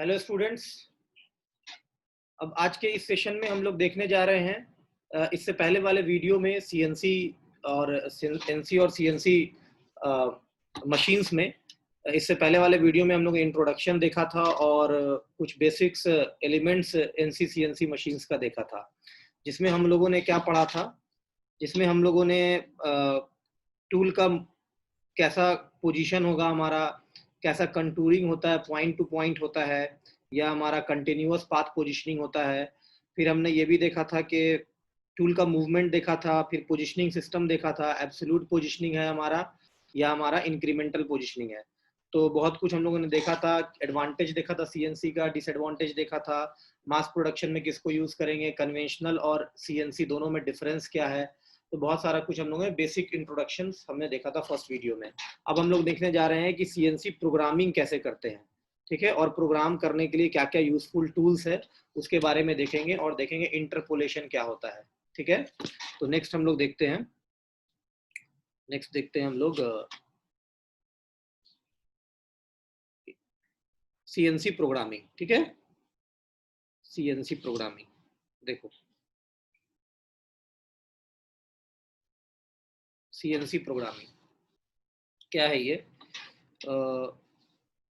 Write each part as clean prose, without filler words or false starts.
Hello students. अब आज के इस सेशन में हम लोग देखने जा रहे हैं इससे पहले वाले वीडियो में सीएनसी और एनसी और सीएनसी मशीन्स में इससे पहले वाले वीडियो में हम लोग इंट्रोडक्शन देखा था और कुछ basics elements NC CNC machines का देखा था, जिसमें हम लोगों ने क्या पढ़ा था। जिसमें हम लोगों ने टूल का कैसा पोजीशन होगा हमारा, कैसा कंटूरिंग होता है, पॉइंट टू पॉइंट होता है या हमारा कंटिन्यूअस पाथ पोजीशनिंग होता है। फिर हमने ये भी देखा था कि टूल का मूवमेंट देखा था, फिर पोजीशनिंग सिस्टम देखा था, एब्सोल्यूट पोजीशनिंग है हमारा या हमारा इंक्रीमेंटल पोजीशनिंग है। तो बहुत कुछ हम लोगों ने देखा था। एडवांटेज देखा था सीएनसी का, डिसएडवांटेज देखा था, मास प्रोडक्शन में किसको यूज करेंगे, कन्वेंशनल और सीएनसी दोनों में डिफरेंस क्या है। तो बहुत सारा कुछ हम लोगों ने बेसिक इंट्रोडक्शन हमने देखा था फर्स्ट वीडियो में। अब हम लोग देखने जा रहे हैं कि सीएनसी प्रोग्रामिंग कैसे करते हैं, ठीक है, और प्रोग्राम करने के लिए क्या क्या यूजफुल टूल्स है उसके बारे में देखेंगे और देखेंगे इंटरपोलेशन क्या होता है। ठीक है, तो नेक्स्ट हम लोग देखते हैं हम लोग सीएनसी प्रोग्रामिंग। ठीक है, सीएनसी प्रोग्रामिंग देखो, सीएनसी प्रोग्रामिंग क्या है ये।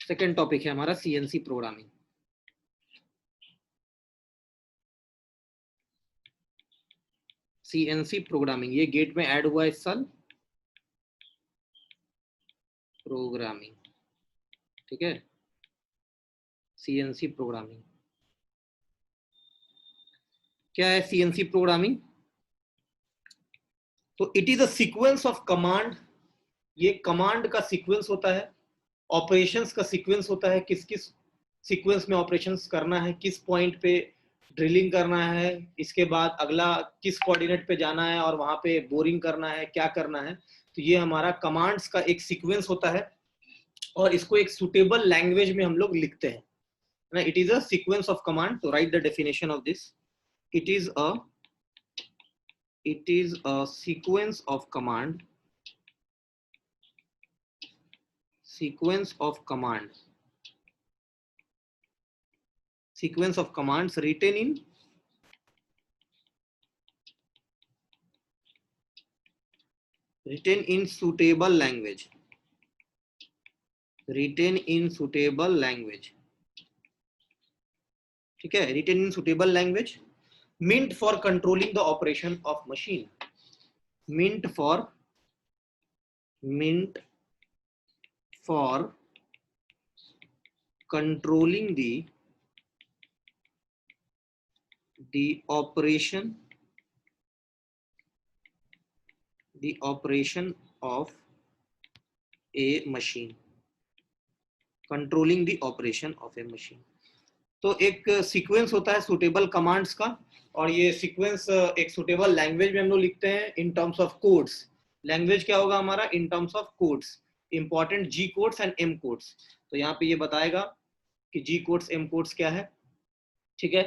सेकंड टॉपिक है हमारा सीएनसी प्रोग्रामिंग। सीएनसी प्रोग्रामिंग ये गेट में ऐड हुआ इस साल, प्रोग्रामिंग। ठीक है, सीएनसी प्रोग्रामिंग क्या है। सीएनसी प्रोग्रामिंग तो it is a sequence of command. ये कमांड का सीक्वेंस होता है, ऑपरेशंस का सीक्वेंस होता है, किस किस सीक्वेंस में ऑपरेशंस करना है, किस पॉइंट पे ड्रिलिंग करना है, इसके बाद अगला किस कोऑर्डिनेट पे जाना है और वहां पे बोरिंग करना है, क्या करना है। तो ये हमारा कमांड्स का एक सीक्वेंस होता है और इसको एक सुटेबल लैंग्वेज में हम लोग लिखते हैं ना। It is a sequence of command. तो write the definition of this. It is a sequence of command, sequence of command, sequence of commands written in suitable language, written in suitable language। ठीक है, written in suitable language, meant for controlling the operation of machine, meant for controlling the operation of a machine, controlling the operation of a machine। तो एक sequence होता है suitable commands का, और ये sequence एक सुटेबल लैंग्वेज में हम लोग लिखते हैं in terms of codes. Language क्या होगा हमारा, in terms of codes, important G codes and M codes. तो यहाँ पे ये बताएगा कि जी कोड्स एम कोड्स क्या है। ठीक है,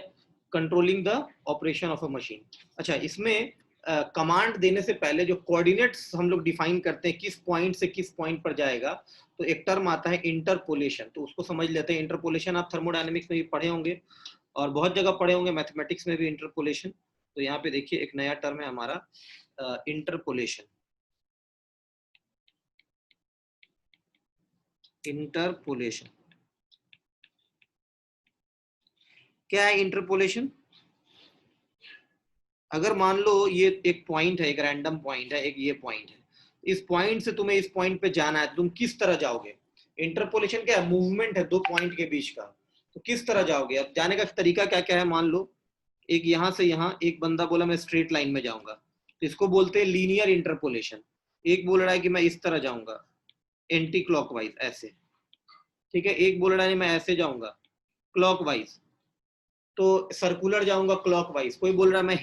controlling the operation of a machine. अच्छा, इसमें कमांड देने से पहले जो कोऑर्डिनेट्स हम लोग डिफाइन करते हैं, किस पॉइंट से किस पॉइंट पर जाएगा, तो एक टर्म आता है इंटरपोलेशन। तो उसको समझ लेते हैं। इंटरपोलेशन आप थर्मोडायनेमिक्स में भी पढ़े होंगे और बहुत जगह पढ़े होंगे, मैथमेटिक्स में भी इंटरपोलेशन। तो यहाँ पे देखिए एक नया टर्म है हमारा इंटरपोलेशन। इंटरपोलेशन क्या है इंटरपोलेशन। अगर मान लो ये एक पॉइंट है, एक रैंडम पॉइंट है, एक ये पॉइंट है, इस पॉइंट से तुम्हें इस पॉइंट पे जाना है, तुम किस तरह जाओगे। इंटरपोलेशन क्या है, मूवमेंट है दो पॉइंट के बीच का। तो किस तरह जाओगे, अब जाने का तरीका क्या क्या है। मान लो एक यहां से यहां एक बंदा बोला मैं स्ट्रेट लाइन में जाऊंगा, तो इसको बोलते हैं लीनियर इंटरपोलेशन। एक बोल रहा है कि मैं इस तरह जाऊंगा एंटी क्लॉकवाइज ऐसे, ठीक है। एक बोल रहा है मैं ऐसे जाऊंगा क्लॉकवाइज, तो सर्कुलर जाऊंगा क्लॉकवाइज। कोई बोल रहा है मैं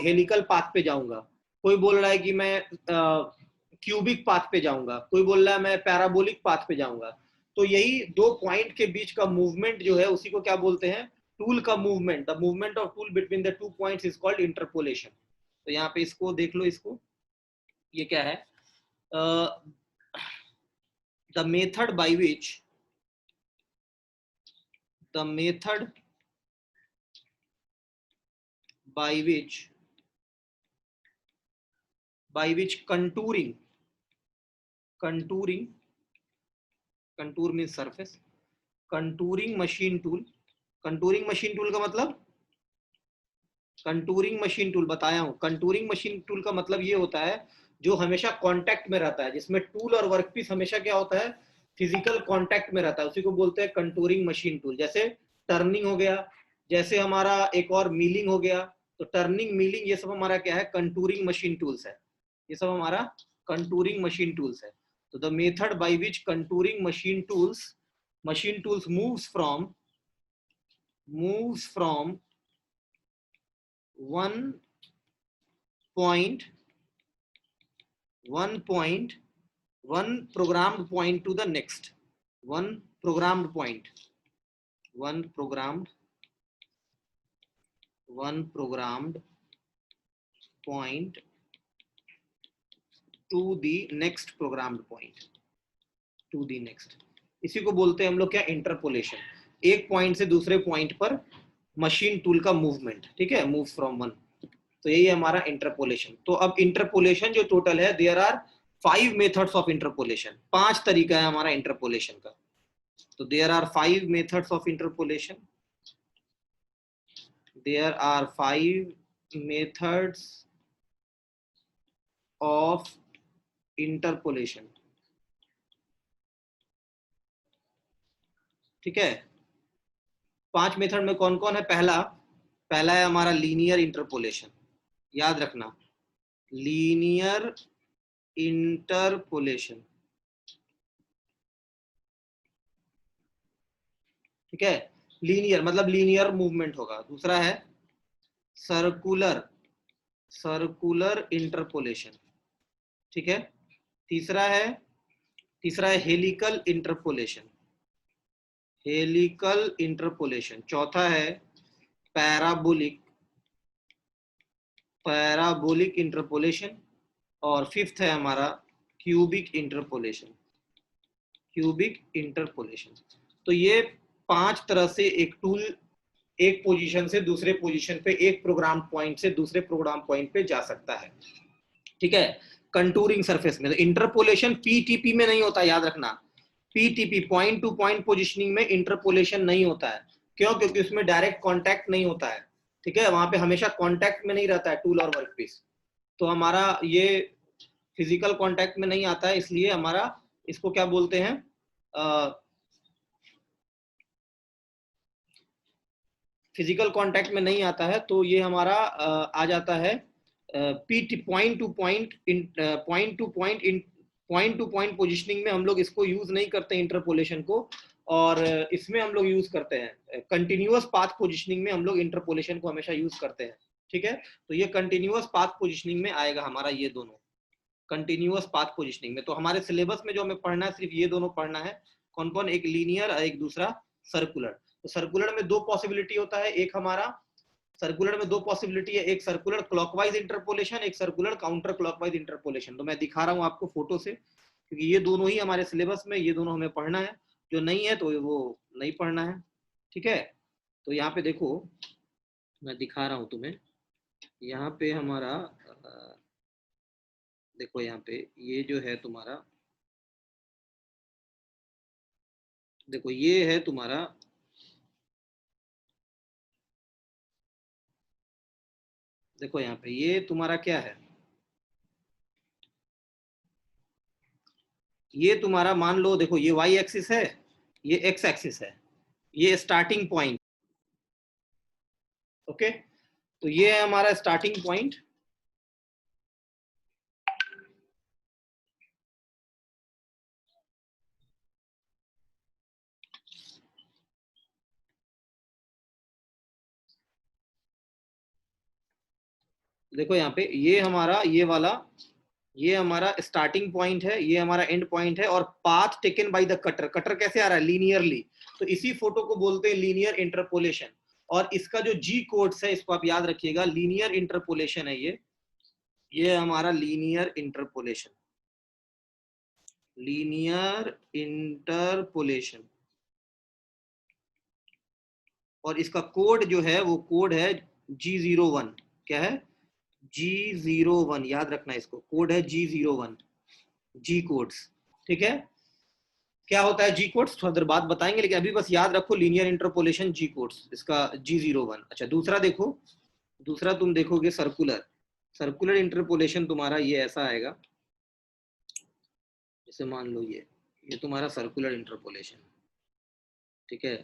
हेलिकल पाथ पे जाऊंगा, कोई बोल रहा है कि मैं क्यूबिक पाथ पे जाऊंगा, कोई बोल रहा है मैं पैराबोलिक पाथ पे जाऊंगा। तो यही दो पॉइंट के बीच का मूवमेंट जो है उसी को क्या बोलते हैं, टूल का movement. The movement of tool between the two points is called interpolation. तो यहाँ पे इसको देख लो, इसको ये क्या है, the method by which the method by which contouring, contour means surface, contouring machine tool का मतलब, कंटूरिंग मशीन टूल बताया हूं। कंटूरिंग मशीन टूल का मतलब ये होता है जो हमेशा कांटेक्ट में रहता है, जिसमें टूल और वर्कपीस हमेशा क्या होता है, फिजिकल कांटेक्ट में रहता है, उसी को बोलते हैं कंटूरिंग मशीन टूल। जैसे टर्निंग हो गया, जैसे हमारा एक और मिलिंग हो गया, तो टर्निंग मिलिंग ये सब हमारा क्या है, कंटूरिंग मशीन टूल्स है, ये सब हमारा कंटूरिंग मशीन टूल्स है। तो the method by which contouring machine tools moves from one point one programmed point to the next, one programmed point to the next programmed point, to the next। इसी को बोलते हैं हम लोग क्या, interpolation. एक पॉइंट से दूसरे पॉइंट पर मशीन टूल का मूवमेंट, ठीक है, मूव फ्रॉम वन। तो यही है हमारा इंटरपोलेशन। तो अब इंटरपोलेशन जो टोटल है, there are 5 methods of interpolation, 5 तरीका है हमारा इंटरपोलेशन का। तो there are 5 methods of interpolation, there are 5 methods of interpolation, ठीक है। 5 मेथड में कौन कौन है? पहला है हमारा लीनियर इंटरपोलेशन, याद रखना, लीनियर इंटरपोलेशन, ठीक है। लीनियर मतलब लीनियर मूवमेंट होगा। दूसरा है सर्कुलर इंटरपोलेशन, ठीक है। तीसरा है हेलिकल इंटरपोलेशन। चौथा है पैराबोलिक इंटरपोलेशन। और फिफ्थ है हमारा क्यूबिक इंटरपोलेशन। तो ये 5 तरह से एक टूल एक पोजीशन से दूसरे पोजीशन पे, एक प्रोग्राम पॉइंट से दूसरे प्रोग्राम पॉइंट पे जा सकता है, ठीक है। कंटूरिंग सरफेस में। तो इंटरपोलेशन पीटीपी में नहीं होता, याद रखना। PTP point two point positioning में इंटरपोलेशन नहीं होता है। क्यों? क्योंकि उसमें डायरेक्ट कांटेक्ट नहीं होता है, ठीक है। वहां पे हमेशा कांटेक्ट में नहीं रहता है टूल और वर्कपीस। तो हमारा ये फिजिकल कांटेक्ट में नहीं आता है, इसलिए हमारा इसको क्या बोलते हैं, फिजिकल कांटेक्ट में नहीं आता है। तो ये हमारा आ जाता है पॉइंट टू पॉइंट पोजिशनिंग में हम लोग इसको यूज नहीं करते इंटरपोलेशन को। और इसमें हम लोग यूज करते हैं कंटिन्यूअस पाथ पोजिशनिंग में, हम लोग इंटरपोलेशन को हमेशा यूज करते हैं, ठीक है। तो ये कंटिन्यूअस पाथ पोजिशनिंग में आएगा हमारा, ये दोनों कंटिन्यूअस पाथ पोजिशनिंग में। तो हमारे सिलेबस में जो हमें पढ़ना है, सिर्फ ये दोनों पढ़ना है। कौन कौन? एक लीनियर और एक दूसरा सर्कुलर। तो सर्कुलर में 2 पॉसिबिलिटी होता है, एक हमारा सर्कुलर में 2 पॉसिबिलिटी है, एक सर्कुलर क्लॉकवाइज इंटरपोलेशन, एक सर्कुलर काउंटर क्लॉकवाइज इंटरपोलेशन। तो मैं दिखा रहा हूं आपको फोटो से, क्योंकि ये दोनों ही हमारे सिलेबस में, ये दोनों हमें पढ़ना है। जो नहीं है तो वो नहीं पढ़ना है, ठीक है। तो यहाँ पे देखो, मैं दिखा रहा हूं तुम्हें। यहाँ पे हमारा देखो, यहाँ पे ये जो है तुम्हारा, देखो ये है तुम्हारा, देखो यहाँ पे ये तुम्हारा क्या है, ये तुम्हारा मान लो, देखो ये वाई एक्सिस है, ये एक्स एक्सिस है, ये स्टार्टिंग पॉइंट, ओके। तो ये है हमारा स्टार्टिंग पॉइंट, देखो यहाँ पे ये हमारा, ये वाला, ये हमारा स्टार्टिंग पॉइंट है, ये हमारा एंड पॉइंट है। और path taken by the cutter, cutter कैसे आ रहा है? लीनियरली। तो इसी फोटो को बोलते हैं लीनियर इंटरपोलेशन। और इसका जो जी कोड्स है, इसको आप याद रखिएगा, लीनियर इंटरपोलेशन है ये हमारा लीनियर इंटरपोलेशन, लीनियर इंटरपोलेशन, और इसका कोड जो है वो कोड है G01। क्या है? G01, याद रखना इसको, कोड है G01, जी कोड्स। ठीक है, क्या होता है जी कोड्स थोड़ा देर बाद बताएंगे, लेकिन अभी बस याद रखो लीनियर इंटरपोलेशन जी कोड्स, इसका G01। अच्छा दूसरा देखो, दूसरा तुम देखोगे सर्कुलर, सर्कुलर इंटरपोलेशन तुम्हारा ये ऐसा आएगा, जैसे मान लो ये तुम्हारा सर्कुलर इंटरपोलेशन। ठीक है,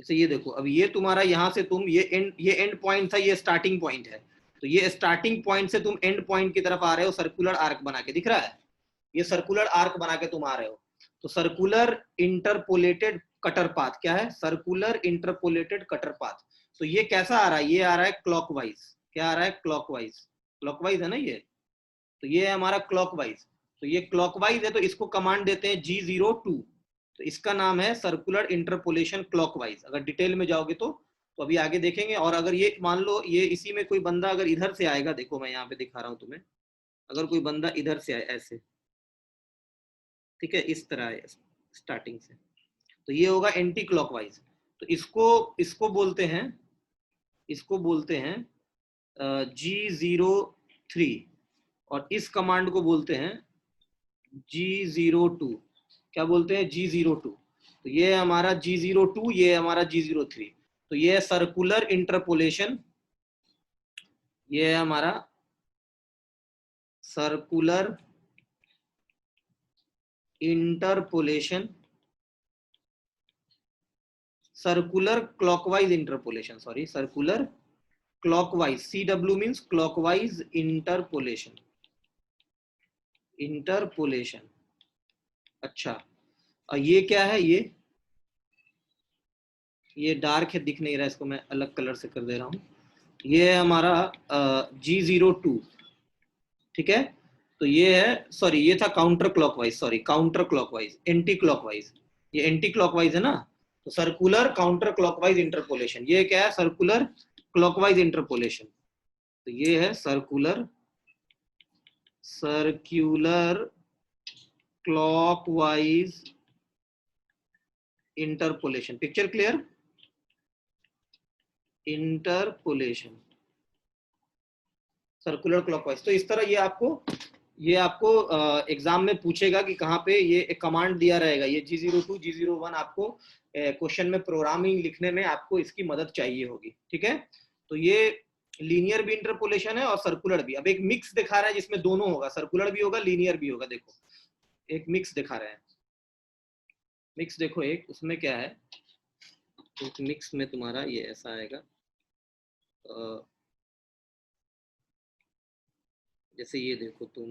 जैसे ये देखो, अब ये तुम्हारा यहाँ से तुम ये एंड पॉइंट था, ये स्टार्टिंग पॉइंट है, तो ये स्टार्टिंग पॉइंट से तुम एंड पॉइंट की तरफ आ रहे हो सर्कुलर आर्क बना के, दिख रहा है? ये सर्कुलर आर्क बना के तुम आ रहे हो। तो सर्कुलर इंटरपोलेटेड कटर पाथ क्या है? Circular interpolated cutter path. तो ये कैसा आ रहा है? ये आ रहा है क्लॉकवाइज। क्या आ रहा है? क्लॉकवाइज। क्लॉकवाइज है ना ये, तो ये है हमारा क्लॉकवाइज। तो ये क्लॉकवाइज है, तो इसको कमांड देते हैं G02। तो इसका नाम है सर्कुलर इंटरपोलेशन क्लॉकवाइज। अगर डिटेल में जाओगे तो अभी आगे देखेंगे। और अगर ये मान लो ये इसी में कोई बंदा अगर इधर से आएगा, देखो मैं यहाँ पे दिखा रहा हूँ तुम्हें, अगर कोई बंदा इधर से आए ऐसे, ठीक है, इस तरह है स्टार्टिंग से, तो ये होगा एंटी क्लॉकवाइज। तो इसको इसको बोलते हैं, इसको बोलते हैं G03, और इस कमांड को बोलते हैं G02। क्या बोलते हैं? G02। तो ये है हमारा G02, ये है हमारा G03। तो ये है सर्कुलर इंटरपोलेशन, ये है हमारा circular interpolation, circular clockwise interpolation, sorry circular clockwise, CW means clockwise interpolation, interpolation. अच्छा, और ये क्या है? ये डार्क है, दिख नहीं रहा, इसको मैं अलग कलर से कर दे रहा हूँ। ये है हमारा G02। ठीक है, तो ये है, सॉरी ये था counter clockwise, sorry counter clockwise, anti clockwise, ये एंटी क्लॉकवाइज है ना। तो सर्कुलर काउंटर क्लॉकवाइज इंटरपोलेशन, ये क्या है? Circular clockwise interpolation. तो ये है circular clockwise interpolation. Picture clear? Interpolation, circular clockwise. तो इस तरह ये आपको एग्जाम में पूछेगा कि कहाँ पे ये एक कमांड दिया रहेगा, ये G02 G01 आपको क्वेश्चन में प्रोग्रामिंग लिखने में आपको इसकी मदद चाहिए होगी। ठीक है, तो ये लीनियर भी इंटरपोलेशन है और सर्कुलर भी। अब एक मिक्स दिखा रहा है जिसमें दोनों होगा, सर्कुलर भी होगा लीनियर भी होगा। देखो एक मिक्स दिखा रहे हैं, मिक्स देखो एक, उसमें क्या है, एक मिक्स में तुम्हारा ये ऐसा आएगा, जैसे ये देखो तुम,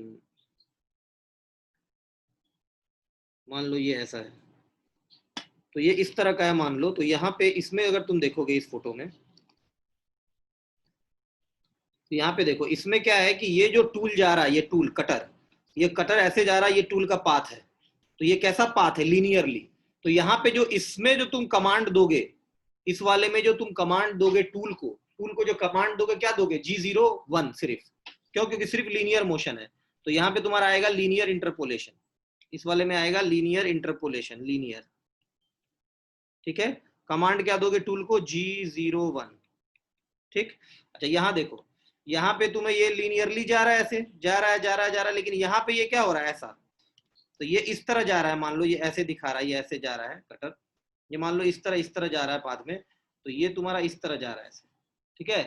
मान लो ये ऐसा है, तो ये इस तरह का है मान लो। तो यहाँ पे इसमें अगर तुम देखोगे इस फोटो में, तो यहाँ पे देखो इसमें क्या है कि ये जो टूल जा रहा है, ये टूल कटर, ये कटर ऐसे जा रहा है, ये टूल का पाथ है। तो ये कैसा पाथ है? लीनियरली। तो यहाँ पे जो इसमें जो तुम कमांड दोगे, इस वाले में जो तुम कमांड दोगे टूल को जो कमांड दोगे क्या दोगे? G01 सिर्फ, क्यों? क्योंकि सिर्फ लीनियर मोशन है। तो यहाँ पे तुम्हारा आएगा लीनियर इंटरपोलेशन, इस वाले में आएगा लीनियर इंटरपोलेशन, लीनियर। ठीक है, कमांड क्या दोगे टूल को? G01। ठीक, अच्छा यहाँ देखो, यहाँ पे तुम्हें ये लीनियरली जा रहा है, ऐसे जा रहा है, जा रहा है, जा रहा है, लेकिन यहाँ पे ये क्या हो रहा है? ऐसा। तो ये इस तरह जा रहा है, मान लो ये ऐसे दिखा रहा है, ये ऐसे जा रहा है कटर, ये मान लो इस तरह जा रहा है पाथ में, तो ये तुम्हारा इस तरह जा रहा है ऐसे। ठीक है,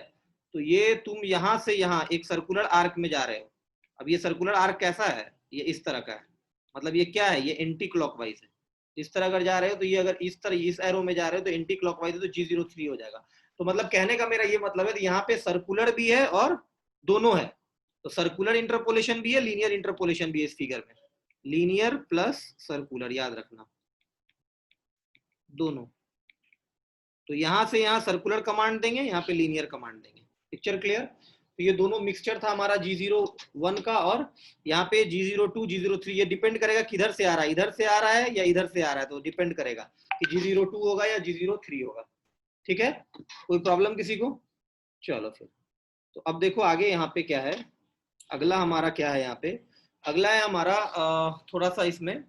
तो ये तुम यहाँ से यहाँ एक सर्कुलर आर्क में जा रहे हो। अब ये सर्कुलर आर्क कैसा है? ये इस तरह का है, मतलब ये क्या है? ये एंटी क्लॉकवाइज है। इस तरह अगर जा रहे हो तो ये, अगर इस तरह इस एरो में जा रहे हो तो एंटी क्लॉकवाइज है, तो G03 हो जाएगा। तो मतलब कहने का मेरा ये मतलब है, यहाँ पे सर्कुलर भी है और दोनों है। तो सर्कुलर इंटरपोलेशन भी है, लीनियर इंटरपोलेशन भी है इस फिगर में, लीनियर प्लस सर्कुलर, याद रखना दोनों। तो यहां से यहां सर्कुलर कमांड देंगे, यहाँ पे लीनियर कमांड देंगे। Picture clear? तो ये दोनों मिक्सचर था हमारा G01 का, और यहाँ पे G02 G03, ये डिपेंड करेगा किधर से आ रहा है, इधर से आ रहा है या इधर से आ रहा है, तो डिपेंड करेगा कि G02 होगा या G03 होगा। ठीक है, कोई प्रॉब्लम किसी को? चलो फिर, तो अब देखो आगे यहाँ पे क्या है, अगला हमारा क्या है यहाँ पे, अगला है हमारा थोड़ा सा इसमें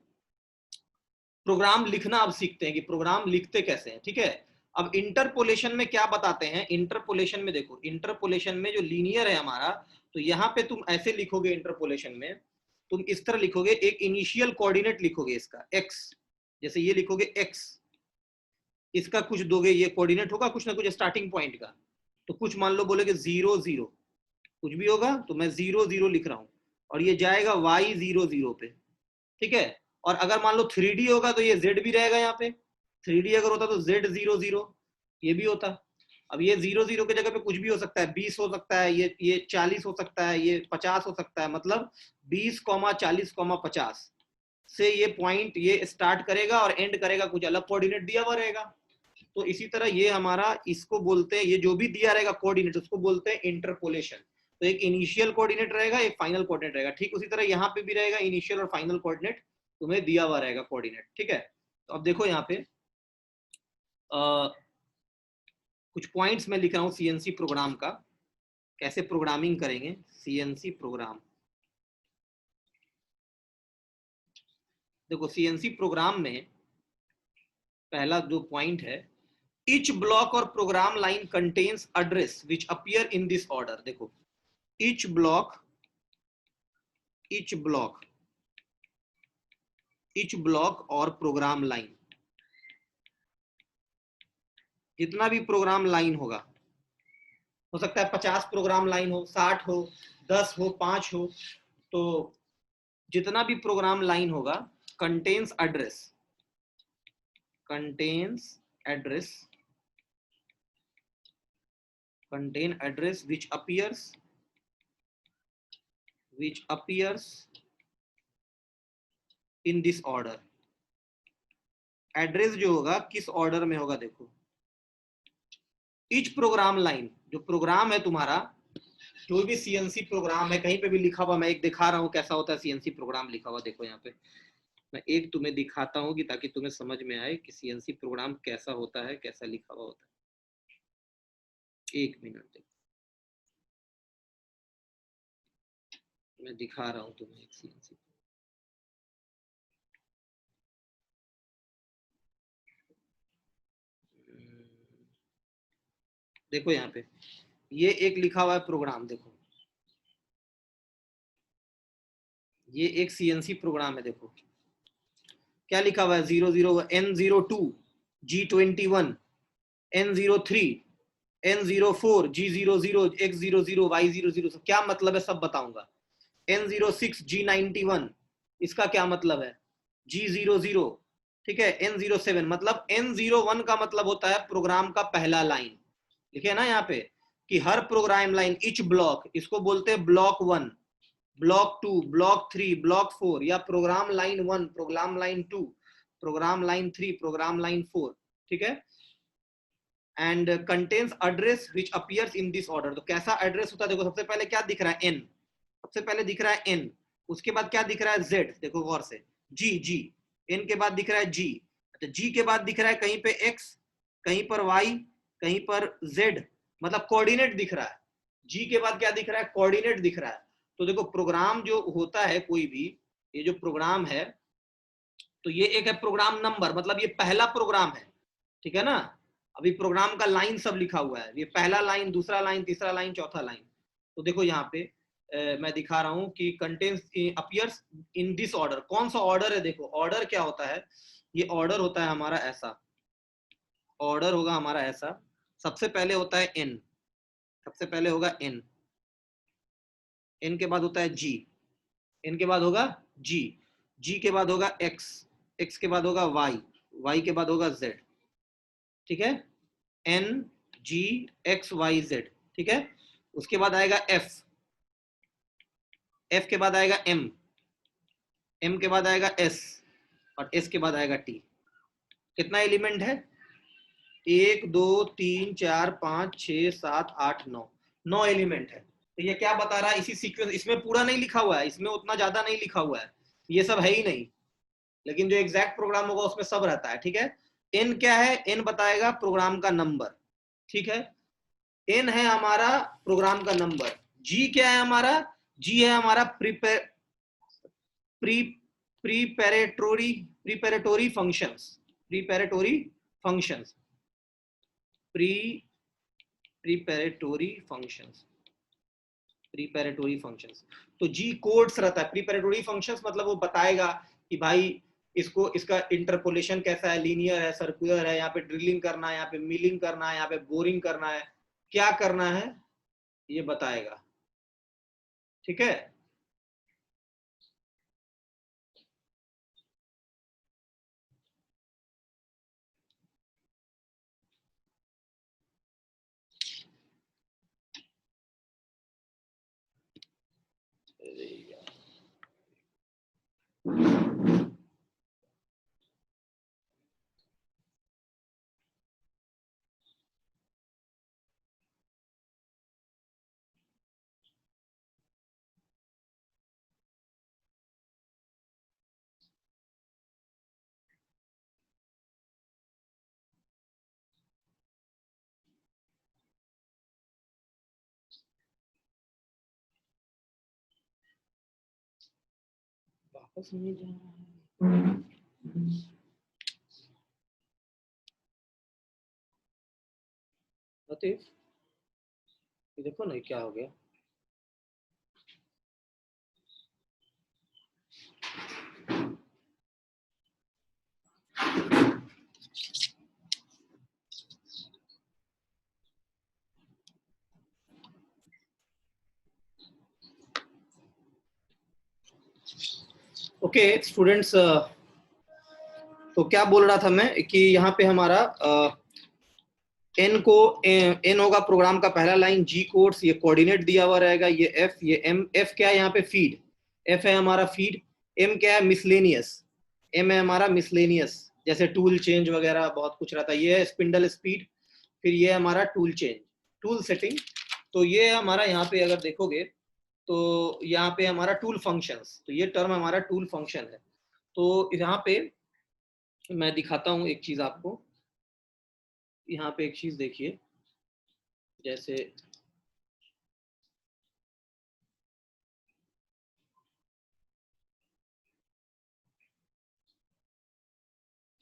प्रोग्राम लिखना अब सीखते हैं कि प्रोग्राम लिखते कैसे हैं, ठीक है। अब इंटरपोलेशन में क्या बताते हैं, इंटरपोलेशन में देखो, इंटरपोलेशन में जो लीनियर है हमारा, तो यहाँ पे तुम ऐसे लिखोगे, इंटरपोलेशन में तुम इस तरह लिखोगे, एक इनिशियल कोऑर्डिनेट लिखोगे इसका x, जैसे ये लिखोगे x, इसका कुछ दोगे, ये कोऑर्डिनेट होगा कुछ ना कुछ स्टार्टिंग पॉइंट का, तो कुछ मान लो बोलोगे 0 0, कुछ भी होगा, तो मैं 0 0 लिख रहा हूं, और ये जाएगा y 0 0 पे, ठीक है। और अगर मान लो 3D होगा तो ये z भी रहेगा यहाँ पे, 3D अगर होता तो z 0 0 ये भी होता। अब ये 0 0 की जगह पे कुछ भी हो सकता है, 20 हो सकता है, ये 40 हो सकता है, ये 50 हो सकता है, मतलब 20, 40, 50 से ये पॉइंट ये स्टार्ट करेगा और एंड करेगा, कुछ अलग कोऑर्डिनेट दिया हुआ रहेगा। तो इसी तरह ये हमारा, इसको बोलते हैं, ये जो भी दिया रहेगा कोऑर्डिनेट उसको बोलते हैं इंटरपोलेशन। तो एक इनिशियल कोऑर्डिनेट रहेगा, एक फाइनल कोऑर्डिनेट रहेगा, ठीक उसी तरह यहाँ पे भी रहेगा, इनिशियल और फाइनल कोऑर्डिनेट तुम्हें दिया हुआ रहेगा कोऑर्डिनेट, ठीक है। तो अब देखो यहाँ पे कुछ पॉइंट्स मैं लिख रहा हूँ सीएनसी प्रोग्राम का, कैसे प्रोग्रामिंग करेंगे सीएनसी प्रोग्राम। देखो सीएनसी प्रोग्राम में पहला जो पॉइंट है, each block or program line contains address which appear in this order। देखो each block और प्रोग्राम लाइन, जितना भी प्रोग्राम लाइन होगा, हो सकता है 50 प्रोग्राम लाइन हो, 60 हो, 10 हो, 5 हो, तो जितना भी प्रोग्राम लाइन होगा contains address which appears in this order। Address जो होगा किस ऑर्डर में होगा, देखो ईच प्रोग्राम लाइन, जो प्रोग्राम है तुम्हारा, जो भी सीएनसी प्रोग्राम है, कहीं पे भी लिखा हुआ, मैं एक दिखा रहा हूं कैसा होता है सीएनसी प्रोग्राम लिखा हुआ, देखो यहाँ पे मैं एक तुम्हें दिखाता हूँ कि ताकि तुम्हें समझ में आए कि सीएनसी प्रोग्राम कैसा होता है, कैसा लिखा हुआ होता है। एक मिनट मैं दिखा रहा हूँ तुम्हें एक सीएनसी। देखो यहाँ पे ये एक लिखा हुआ है प्रोग्राम, देखो ये एक सीएनसी प्रोग्राम है, देखो क्या लिखा हुआ है, 00 N02 G21 N03 N04 G00 X00 Y00, क्या मतलब है सब बताऊंगा। N06 G91 इसका क्या मतलब है, G00, ठीक है। N07 मतलब N01 का मतलब होता है प्रोग्राम का पहला लाइन, लिखे ना यहाँ पे कि हर प्रोग्राम लाइन इच ब्लॉक, इसको बोलते हैं ब्लॉक 1, ब्लॉक 2, ब्लॉक 3, ब्लॉक 4, या program line 1, program line 2, program line 3, program line 4, ठीक है। And contains address which appears in this order. तो कैसा एड्रेस होता है, देखो सबसे पहले क्या दिख रहा है, n, सबसे पहले दिख रहा है n, उसके बाद क्या दिख रहा है z, देखो गौर से, g, n के बाद दिख रहा है g, अच्छा g के बाद दिख रहा है कहीं पे x, कहीं पर y, कहीं पर z, मतलब कोऑर्डिनेट दिख रहा है। g के बाद क्या दिख रहा है, कोऑर्डिनेट दिख रहा है। तो देखो प्रोग्राम जो होता है कोई भी, ये जो प्रोग्राम है, तो ये एक है प्रोग्राम नंबर, मतलब ये पहला प्रोग्राम है, ठीक है ना। अभी प्रोग्राम का लाइन सब लिखा हुआ है, ये पहला लाइन, दूसरा लाइन, तीसरा लाइन, चौथा लाइन। तो देखो यहाँ पे मैं दिखा रहा हूँ कि contains appears in this order, कौन सा ऑर्डर है, देखो ऑर्डर क्या होता है, ये ऑर्डर होता है हमारा ऐसा, ऑर्डर होगा हमारा ऐसा, सबसे पहले होता है n, सबसे पहले होगा n, n के बाद होता है g, n के बाद होगा g, g के बाद होगा x, x के बाद होगा y, y के बाद होगा z, ठीक है, n g x y z, ठीक है। उसके बाद आएगा f, f के बाद आएगा m, m के बाद आएगा s, और s के बाद आएगा t। कितना एलिमेंट है, 1 2 3 4 5 6 7 8 9, 9 एलिमेंट है। तो ये क्या बता रहा है, इसी सीक्वेंस, इसमें पूरा नहीं लिखा हुआ है, इसमें उतना ज्यादा नहीं लिखा हुआ है, ये सब है ही नहीं, लेकिन जो एग्जैक्ट प्रोग्राम होगा उसमें सब रहता है, ठीक है। n क्या है, n बताएगा प्रोग्राम का नंबर, ठीक है, n है हमारा प्रोग्राम का नंबर। g क्या है हमारा, g है हमारा प्रीपैरेटरी प्रीपैरेटरी फंक्शंस प्रीपैरेटरी फंक्शंस प्रीपैरेटरी फंक्शंस प्रीपैरेटरी फंक्शंस। तो जी कोड्स रहता है प्रीपैरेटरी फंक्शंस, मतलब वो बताएगा कि भाई इसको इसका इंटरपोलेशन कैसा है, लीनियर है, सर्कुलर है, यहाँ पे ड्रिलिंग करना है, यहाँ पे मिलिंग करना है, यहाँ पे बोरिंग करना है, क्या करना है ये बताएगा। ठीक है। वापस नहीं जा रहा है। लतीफ ये देखो ना क्या हो गया। ओके स्टूडेंट्स, तो क्या बोल रहा था मैं कि यहाँ पे हमारा एन को एन होगा प्रोग्राम का पहला लाइन, जी कोड्स, ये कोऑर्डिनेट दिया हुआ रहेगा, ये एफ, ये एम। एफ क्या है यहाँ पे फीड, एफ है हमारा फीड। एम क्या है मिसलेनियस, एम है हमारा मिसलेनियस, जैसे टूल चेंज वगैरह बहुत कुछ रहता है। ये है स्पिंडल स्पीड, फिर ये हमारा टूल चेंज, टूल सेटिंग। तो ये हमारा यहाँ पे अगर देखोगे तो यहाँ पे हमारा टूल फंक्शंस, तो ये टर्म हमारा टूल फंक्शन है। तो यहाँ पे मैं दिखाता हूँ एक चीज आपको। यहाँ पे एक चीज देखिए, जैसे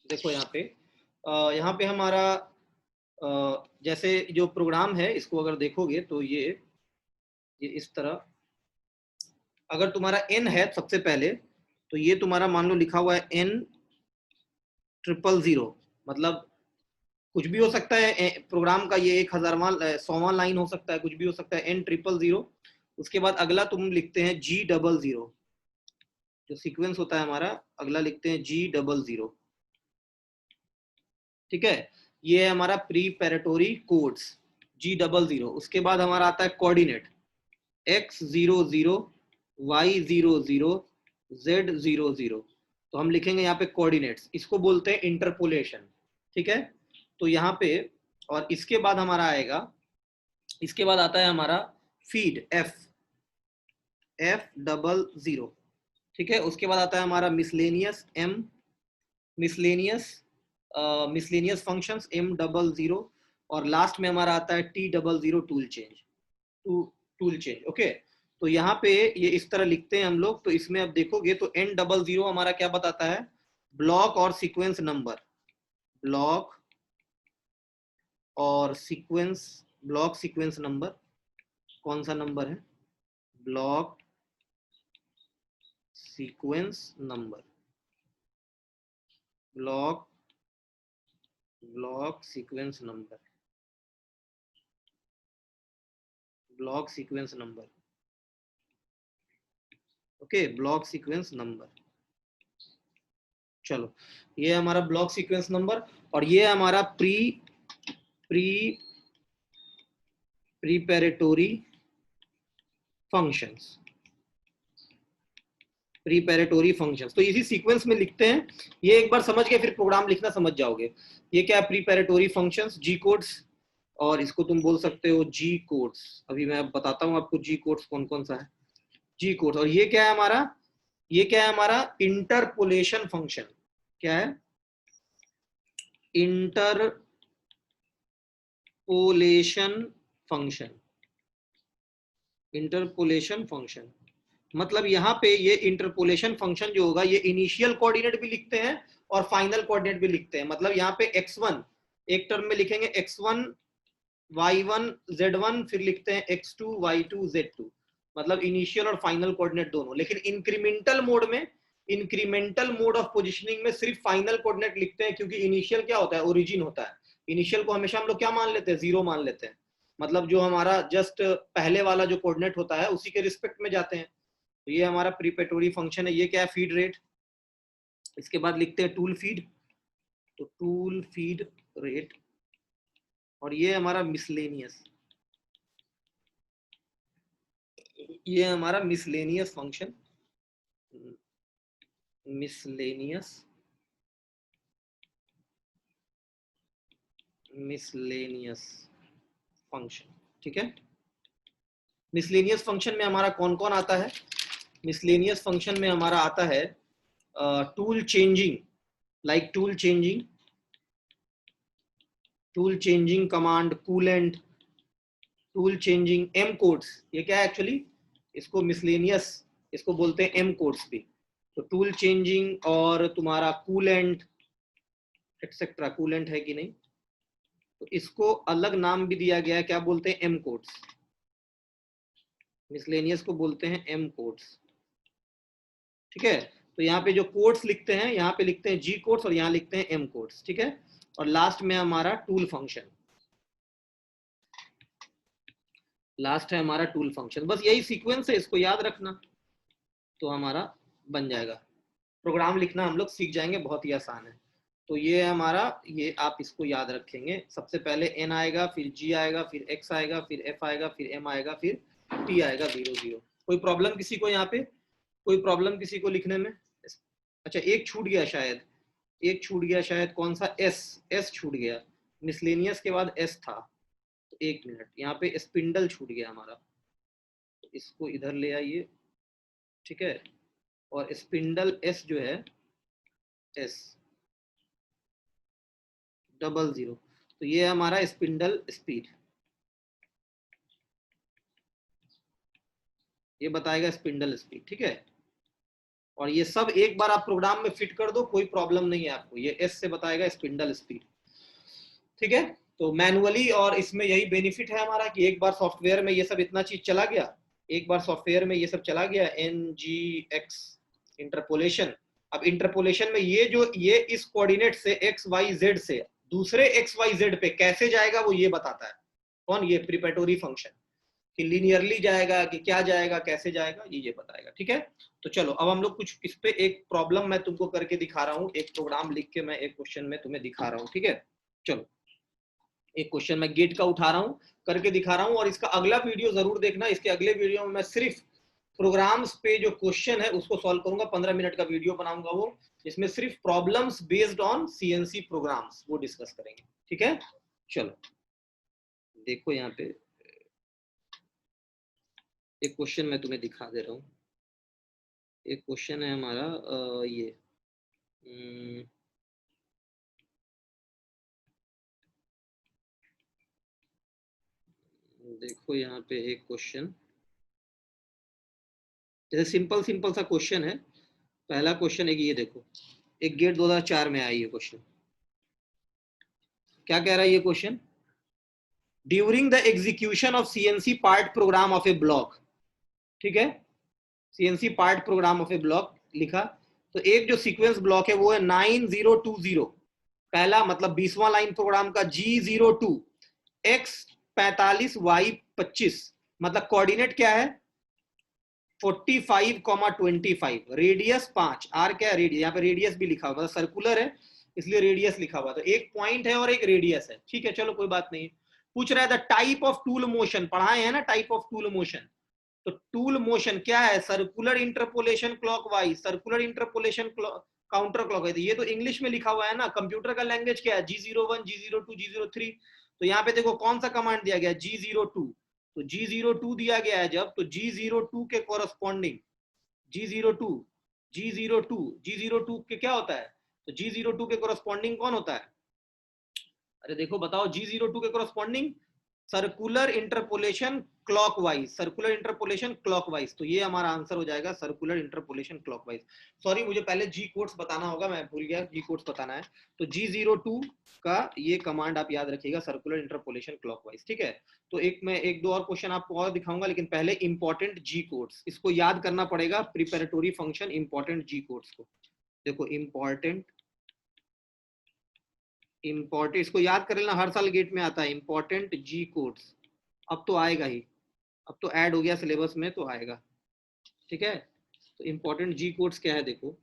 देखो यहाँ पे हमारा जैसे जो प्रोग्राम है इसको अगर देखोगे तो ये इस तरह, अगर तुम्हारा एन है सबसे पहले, तो ये तुम्हारा मान लो लिखा हुआ है एन ट्रिपल जीरो, मतलब कुछ भी हो सकता है प्रोग्राम का, ये 1000वां 100वां लाइन हो सकता है, कुछ भी हो सकता है, एन ट्रिपल जीरो। उसके बाद अगला तुम लिखते हैं जी डबल जीरो, जो सीक्वेंस होता है हमारा अगला लिखते हैं जी डबल जीरो। ठीक है, ये है हमारा preparatory codes G double zero. उसके बाद हमारा आता है coordinate X zero zero, Y zero zero, Z zero zero. तो हम लिखेंगे यहाँ पे कोऑर्डिनेट्स, इसको बोलते हैं इंटरपोलेशन। ठीक है, तो यहाँ पे और इसके बाद हमारा आएगा, इसके बाद आता है हमारा feed F, F double zero. ठीक है, उसके बाद आता है हमारा miscellaneous M, miscellaneous miscellaneous functions M double zero. और लास्ट में हमारा आता है T double zero, tool change, tool change. Okay, तो यहाँ पे ये इस तरह लिखते हैं हम लोग। तो इसमें अब देखोगे तो एन डबल जीरो हमारा क्या बताता है, ब्लॉक और सीक्वेंस नंबर, ब्लॉक और सीक्वेंस, ब्लॉक सीक्वेंस नंबर, कौन सा नंबर है, block sequence number, block block sequence number, block sequence number. Okay, block sequence number. चलो, ये हमारा ब्लॉक सीक्वेंस नंबर, और ये हमारा प्री प्रीपैरेटरी फंक्शंस, प्रीपैरेटरी फंक्शंस। तो इसी सीक्वेंस में लिखते हैं, ये एक बार समझ गए फिर प्रोग्राम लिखना समझ जाओगे। ये क्या है, प्रीपैरेटरी फंक्शंस, जी कोड्स, और इसको तुम बोल सकते हो जी कोड्स। अभी मैं बताता हूँ आपको जी कोड्स कौन कौन सा है, जी कोड्स। और ये क्या है हमारा, ये क्या है हमारा इंटरपोलेशन फंक्शन, क्या है इंटरपोलेशन फंक्शन, इंटरपोलेशन फंक्शन। मतलब यहाँ पे ये इंटरपोलेशन फंक्शन जो होगा ये इनिशियल कोऑर्डिनेट भी लिखते हैं और फाइनल कोऑर्डिनेट भी लिखते हैं। मतलब यहाँ पे x1 एक टर्म में लिखेंगे x1 y1 z1, फिर लिखते हैं x2 y2 z2, मतलब इनिशियल और फाइनल कोऑर्डिनेट दोनों। लेकिन इंक्रीमेंटल मोड ऑफ पोजिशनिंग में सिर्फ फाइनल कोऑर्डिनेट लिखते हैं, क्योंकि इनिशियल क्या होता है, ओरिजिन होता है। इनिशियल को हमेशा हम लोग क्या मान लेते हैं, जीरो मान लेते हैं। मतलब जो हमारा जस्ट पहले वाला जो कोऑर्डिनेट होता है उसी के रिस्पेक्ट में जाते हैं। तो ये हमारा प्रीपेटोरी फंक्शन है। ये क्या है, फीड रेट। इसके बाद लिखते हैं टूल फीड, तो टूल फीड रेट। और ये हमारा मिसलेनियस, ये हमारा मिसलेनियस फंक्शन, मिसलेनियस फंक्शन। ठीक है, मिसलेनियस फंक्शन में हमारा कौन कौन आता है। मिसलेनियस फंक्शन में हमारा आता है tool changing, like tool changing command, coolant, tool changing, M codes. ये क्या है एक्चुअली, इसको मिसलेनियस, इसको बोलते हैं एम कोड्स भी। तो टूल चेंजिंग और तुम्हारा कूलेंट एक्सेट्रा, कूलेंट है कि नहीं, तो इसको अलग नाम भी दिया गया है, क्या बोलते हैं, एम कोड्स। मिसलेनियस को बोलते हैं एम कोड्स। ठीक है, तो यहाँ पे जो कोड्स लिखते हैं, यहाँ पे लिखते हैं जी कोड्स और यहाँ लिखते हैं एम कोड्स। ठीक है, और लास्ट में हमारा टूल फंक्शन, लास्ट है हमारा टूल फंक्शन। बस यही सीक्वेंस है, इसको याद रखना तो हमारा बन जाएगा। प्रोग्राम लिखना हम लोग सीख जाएंगे, बहुत ही आसान है। तो ये हमारा, ये आप इसको याद रखेंगे। सबसे पहले एन आएगा, फिर जी आएगा, फिर एक्स आएगा, फिर एफ आएगा, फिर एम आएगा, फिर टी आएगा 0 0। कोई प्रॉब्लम किसी को यहाँ पे, कोई प्रॉब्लम किसी को लिखने में। अच्छा एक छूट गया शायद, एक छूट गया शायद, कौन सा, एस छूट गया। मिसलेनियस के बाद एस था, तो एक मिनट, यहाँ पे स्पिंडल छूट गया हमारा, तो इसको इधर ले आइए। ठीक है, और स्पिंडल एस जो है, एस 00, तो ये हमारा स्पिंडल स्पीड, ये बताएगा स्पिंडल स्पीड। ठीक है, और ये सब एक बार आप प्रोग्राम में फिट कर दो, कोई प्रॉब्लम नहीं है आपको, ये एस से बताएगा स्पिंडल स्पीड। ठीक है, तो मैनुअली, और इसमें यही बेनिफिट है हमारा कि एक बार सॉफ्टवेयर में ये सब इतना चीज चला गया, एक बार सॉफ्टवेयर में ये सब चला गया, NGX इंटरपोलेशन। अब इंटरपोलेशन में ये जो, ये इस कोऑर्डिनेट से XYZ से दूसरे XYZ पे कैसे जाएगा वो ये बताता है। कौन, ये प्रीपेटोरी फंक्शन, कि लीनियरली जाएगा कि क्या जाएगा, कैसे जाएगा, ये बताएगा। ठीक है, तो चलो अब हम लोग कुछ इस पे एक प्रॉब्लम मैं तुमको करके दिखा रहा हूँ, एक प्रोग्राम लिख के मैं एक क्वेश्चन में तुम्हें दिखा रहा हूँ। ठीक है, चलो एक क्वेश्चन मैं गेट का उठा रहा हूँ, करके दिखा रहा हूँ, और इसका अगला वीडियो जरूर देखना। इसके अगले वीडियो में मैं सिर्फ प्रोग्राम्स पे जो क्वेश्चन है उसको सॉल्व करूंगा, 15 मिनट का वीडियो बनाऊंगा वो, जिसमें सिर्फ problems based on CNC programs वो डिस्कस करेंगे। ठीक है, चलो देखो यहाँ पे एक क्वेश्चन मैं तुम्हें दिखा दे रहा हूँ। एक क्वेश्चन है हमारा ये देखो यहाँ पे एक क्वेश्चन, जैसे सिंपल सिंपल सा क्वेश्चन है। पहला क्वेश्चन एक ये देखो, एक गेट 2004 में आया ये क्वेश्चन। क्या कह रहा है ये question, during the execution of CNC part programme of A block. ठीक है, CNC part programme of A block लिखा, तो एक जो सीक्वेंस ब्लॉक है वो है 9020, पहला मतलब 20वां लाइन प्रोग्राम का G02 X 45 Y 25, मतलब कोऑर्डिनेट क्या है 45,25, रेडियस 5, आर क्या है रेडियस, यहाँ पे रेडियस भी लिखा हुआ, मतलब सर्कुलर है इसलिए रेडियस लिखा हुआ, तो एक पॉइंट है और एक रेडियस है। ठीक है, चलो कोई बात नहीं। पूछ रहा है the type of tool motion, पढ़ाए हैं ना टाइप ऑफ टूल मोशन, तो टूल मोशन क्या है, circular interpolation clockwise, circular interpolation counter clockwise. ये तो इंग्लिश में लिखा हुआ है ना, कंप्यूटर का लैंग्वेज क्या है, G01 G02 G03। तो यहाँ पे देखो कौन सा कमांड दिया गया, G02, तो G02 दिया गया है जब, तो G02 के कोरस्पॉन्डिंग, G02 G02 के क्या होता है, तो G02 के कोरस्पॉन्डिंग कौन होता है, अरे देखो बताओ, G02 के corresponding circular interpolation clockwise, circular interpolation clockwise, तो ये हमारा आंसर हो जाएगा सर्कुलर इंटरपोलेशन क्लॉकवाइज। सॉरी मुझे पहले जी कोड्स बताना होगा, मैं भूल गया जी कोड्स बताना है। तो G02 का ये कमांड आप याद रखिएगा, सर्कुलर इंटरपोलेशन क्लॉकवाइज, ठीक है। तो मैं एक दो और क्वेश्चन आपको और दिखाऊंगा, लेकिन पहले इंपॉर्टेंट जी कोड्स, इसको याद करना पड़ेगा, प्रिपेरेटोरी फंक्शन इंपॉर्टेंट जी कोड्स को। देखो इंपॉर्टेंट इसको याद कर लेना, हर साल गेट में आता है इंपॉर्टेंट जी कोड्स। अब तो आएगा ही, अब तो ऐड हो गया सिलेबस में, तो आएगा, ठीक है। तो इंपॉर्टेंट जी कोड्स क्या है, देखो